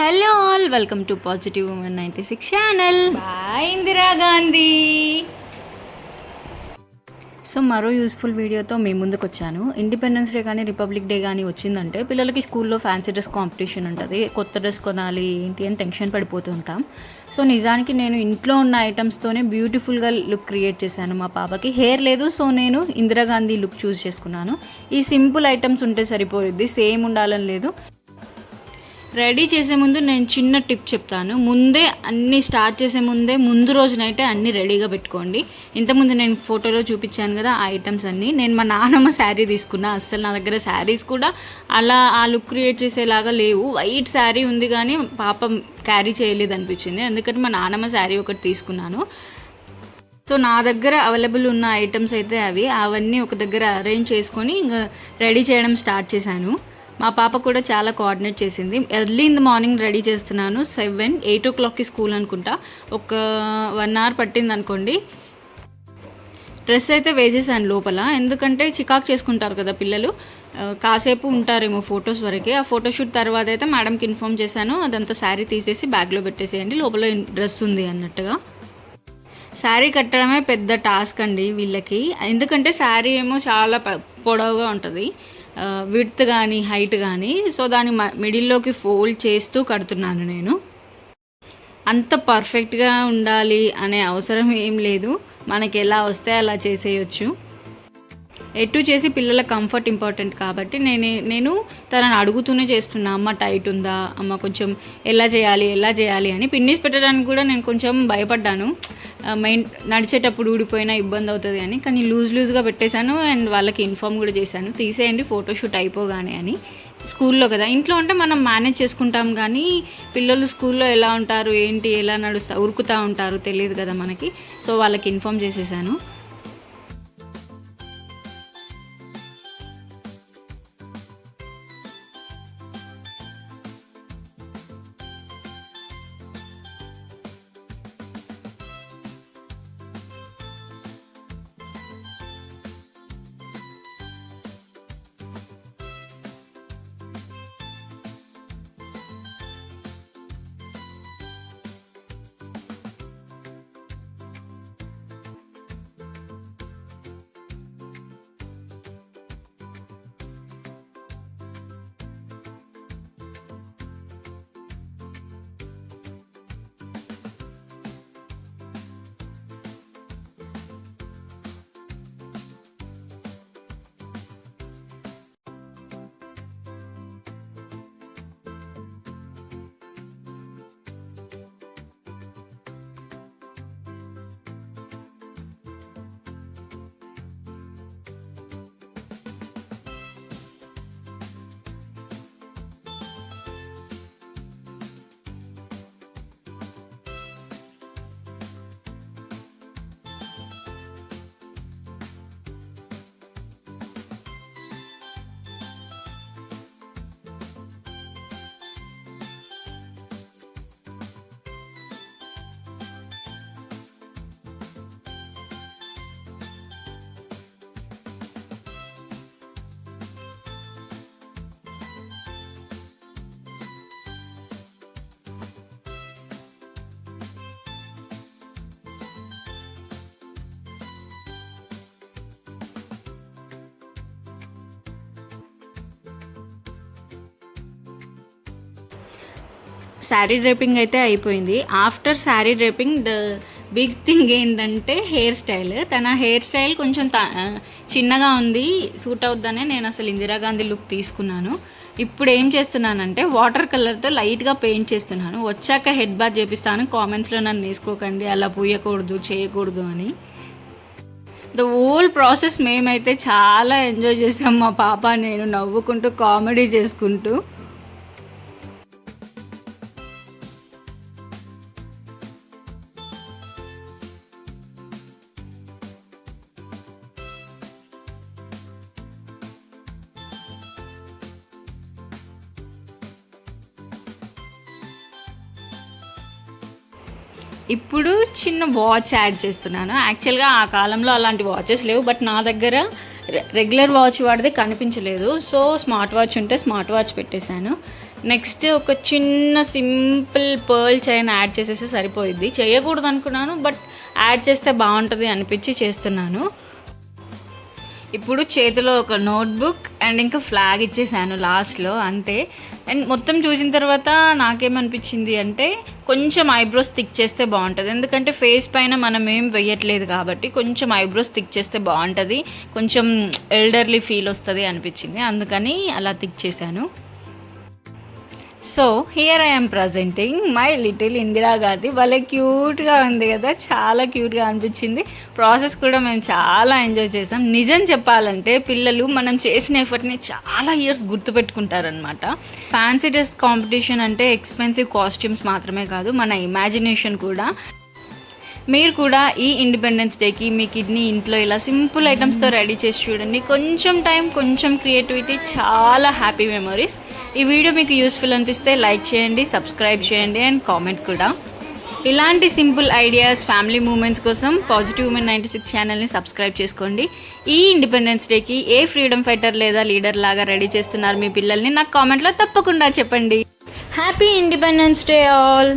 Hello all, welcome to positive women 96 channel. By Indira Gandhi. So మరో useful వీడియోతో మీ ముందుకు వచ్చాను. ఇండిపెండెన్స్ డే కానీ రిపబ్లిక్ డే కానీ వచ్చిందంటే పిల్లలకి స్కూల్లో ఫ్యాన్సీ డ్రెస్ కాంపిటీషన్ ఉంటుంది. కొత్త డ్రెస్ కొనాలి ఏంటి అని టెన్షన్ పడిపోతుంటాం. సో నిజానికి నేను ఇంట్లో ఉన్న ఐటమ్స్తోనే బ్యూటిఫుల్గా లుక్ క్రియేట్ చేశాను. మా పాపకి హెయిర్ లేదు, సో నేను ఇందిరాగాంధీ లుక్ చూస్ చేసుకున్నాను. ఈ సింపుల్ ఐటమ్స్ ఉంటే సరిపోయిద్ది, సేమ్ ఉండాలని లేదు. రెడీ చేసే ముందు నేను చిన్న టిప్ చెప్తాను. ముందే అన్నీ స్టార్ట్ చేసే ముందు రోజునైతే అన్నీ రెడీగా పెట్టుకోండి. ఇంతకుముందు నేను ఫోటోలో చూపించాను కదా ఆ ఐటమ్స్ అన్నీ. నేను మా నాన్నమ్మ శారీ తీసుకున్నా. అస్సలు నా దగ్గర శారీస్ కూడా అలా ఆ లుక్ క్రియేట్ చేసేలాగా లేవు. వైట్ శారీ ఉంది కానీ పాప క్యారీ చేయలేదు అనిపించింది, అందుకని మా నాన్నమ్మ శారీ ఒకటి తీసుకున్నాను. సో నా దగ్గర అవైలబుల్ ఉన్న ఐటమ్స్ అయితే అవన్నీ ఒక దగ్గర అరేంజ్ చేసుకొని ఇంకా రెడీ చేయడం స్టార్ట్ చేశాను. మా పాప కూడా చాలా కోఆర్డినేట్ చేసింది. Early in the morning ready చేస్తున్నాను. 8 o'clockకి స్కూల్ అనుకుంటా. ఒక 1 hour పట్టింది అనుకోండి. డ్రెస్ అయితే వేసేసాను లోపల, ఎందుకంటే చికాకు చేసుకుంటారు కదా పిల్లలు. కాసేపు ఉంటారేమో ఫొటోస్ వరకే. ఆ ఫోటోషూట్ తర్వాత అయితే మేడంకి ఇన్ఫామ్ చేశాను, అదంతా శారీ తీసేసి బ్యాగ్లో పెట్టేసేయండి, లోపల డ్రెస్ ఉంది అన్నట్టుగా. శారీ కట్టడమే పెద్ద టాస్క్ అండి వీళ్ళకి, ఎందుకంటే శారీ ఏమో చాలా పొడవుగా ఉంటుంది, విడ్త్ కానీ హైట్ కానీ. సో దాన్ని మిడిల్లోకి ఫోల్డ్ చేస్తూ కడుతున్నాను నేను. అంత పర్ఫెక్ట్గా ఉండాలి అనే అవసరం ఏం లేదు, మనకి ఎలా వస్తే అలా చేసేయచ్చు. ఎటు చేసి పిల్లల కంఫర్ట్ ఇంపార్టెంట్ కాబట్టి నేను తనని అడుగుతూనే చేస్తున్నా, అమ్మ టైట్ ఉందా, అమ్మ కొంచెం ఎలా చేయాలి అని. పిన్నిస్ పెట్టడానికి కూడా నేను కొంచెం భయపడ్డాను, నడిచేటప్పుడు ఊడిపోయినా ఇబ్బంది అవుతుంది అని. కానీ లూజ్గా పెట్టేశాను అండ్ వాళ్ళకి ఇన్ఫామ్ కూడా చేశాను, తీసేయండి ఫోటోషూట్ అయిపోగానే అని. స్కూల్లో కదా, ఇంట్లో ఉంటే మనం మేనేజ్ చేసుకుంటాం, కానీ పిల్లలు స్కూల్లో ఎలా ఉంటారు ఏంటి, ఎలా ఉరుకుతూ ఉంటారు తెలియదు కదా మనకి. సో వాళ్ళకి ఇన్ఫామ్ చేసేసాను. శారీ డ్రేపింగ్ అయితే అయిపోయింది. After sari draping the big thing ఏంటంటే హెయిర్ స్టైల్. తన హెయిర్ స్టైల్ కొంచెం చిన్నగా ఉంది, సూట్ అవుద్దనే నేను అసలు ఇందిరాగాంధీ లుక్ తీసుకున్నాను. ఇప్పుడు ఏం చేస్తున్నానంటే వాటర్ కలర్తో లైట్గా పెయింట్ చేస్తున్నాను. వచ్చాక హెడ్ బాత్ చేపిస్తాను. కామెంట్స్లో నన్ను వేసుకోకండి అలా పూయకూడదు చేయకూడదు అని. ద హోల్ ప్రాసెస్ మేమైతే చాలా ఎంజాయ్ చేసాం, మా పాప నేను నవ్వుకుంటూ కామెడీ చేసుకుంటూ. ఇప్పుడు చిన్న వాచ్ యాడ్ చేస్తున్నాను. యాక్చువల్గా ఆ కాలంలో అలాంటి వాచెస్ లేవు, బట్ నా దగ్గర రెగ్యులర్ వాచ్ వాడితే కనిపించలేదు. సో స్మార్ట్ వాచ్ ఉంటే స్మార్ట్ వాచ్ పెట్టేశాను. నెక్స్ట్ ఒక చిన్న సింపుల్ పర్ల్ చైన్ యాడ్ చేసేస్తే సరిపోయిద్ది. చేయకూడదు అనుకున్నాను, బట్ యాడ్ చేస్తే బాగుంటుంది అనిపించి చేస్తున్నాను. ఇప్పుడు చేతిలో ఒక నోట్బుక్ అండ్ ఇంకా ఫ్లాగ్ ఇచ్చేసాను లాస్ట్లో, అంతే. అండ్ మొత్తం చూసిన తర్వాత నాకేమనిపించింది అంటే కొంచెం ఐబ్రోస్ థిక్ చేస్తే బాగుంటుంది, ఎందుకంటే ఫేస్ పైన మనం ఏం వేయట్లేదు కాబట్టి కొంచెం ఐబ్రోస్ థిక్ చేస్తే బాగుంటుంది, కొంచెం ఎల్డర్లీ ఫీల్ వస్తుంది అనిపించింది, అందుకని అలా థిక్ చేశాను. So here I am presenting my little Indira Gandhi. వాళ్ళే క్యూట్గా ఉంది కదా, చాలా క్యూట్గా అనిపించింది. ప్రాసెస్ కూడా మేము చాలా ఎంజాయ్ చేసాం. నిజం చెప్పాలంటే పిల్లలు మనం చేసిన ఎఫర్ట్ని చాలా ఇయర్స్ గుర్తుపెట్టుకుంటారనమాట. ఫ్యాన్సీ డ్రెస్ కాంపిటీషన్ అంటే ఎక్స్పెన్సివ్ కాస్ట్యూమ్స్ మాత్రమే కాదు, మన ఇమాజినేషన్ కూడా. మీరు కూడా ఈ ఇండిపెండెన్స్ డేకి మీ కిడ్నీ ఇంట్లో ఇలా సింపుల్ ఐటమ్స్తో రెడీ చేసి చూడండి. కొంచెం టైం, కొంచెం క్రియేటివిటీ, చాలా హ్యాపీ మెమరీస్. ఈ వీడియో మీకు యూస్ఫుల్ అనిపిస్తే లైక్ చేయండి, సబ్స్క్రైబ్ చేయండి అండ్ కామెంట్ కూడా. ఇలాంటి సింపుల్ ఐడియాస్, ఫ్యామిలీ మూమెంట్స్ కోసం పాజిటివ్ ఉమెన్ 96 ఛానల్ని సబ్స్క్రైబ్ చేసుకోండి. ఈ ఇండిపెండెన్స్ డేకి ఏ ఫ్రీడమ్ ఫైటర్ లేదా లీడర్ లాగా రెడీ చేస్తున్నారు మీ పిల్లల్ని నాకు కామెంట్లో తప్పకుండా చెప్పండి. Happy independence day all.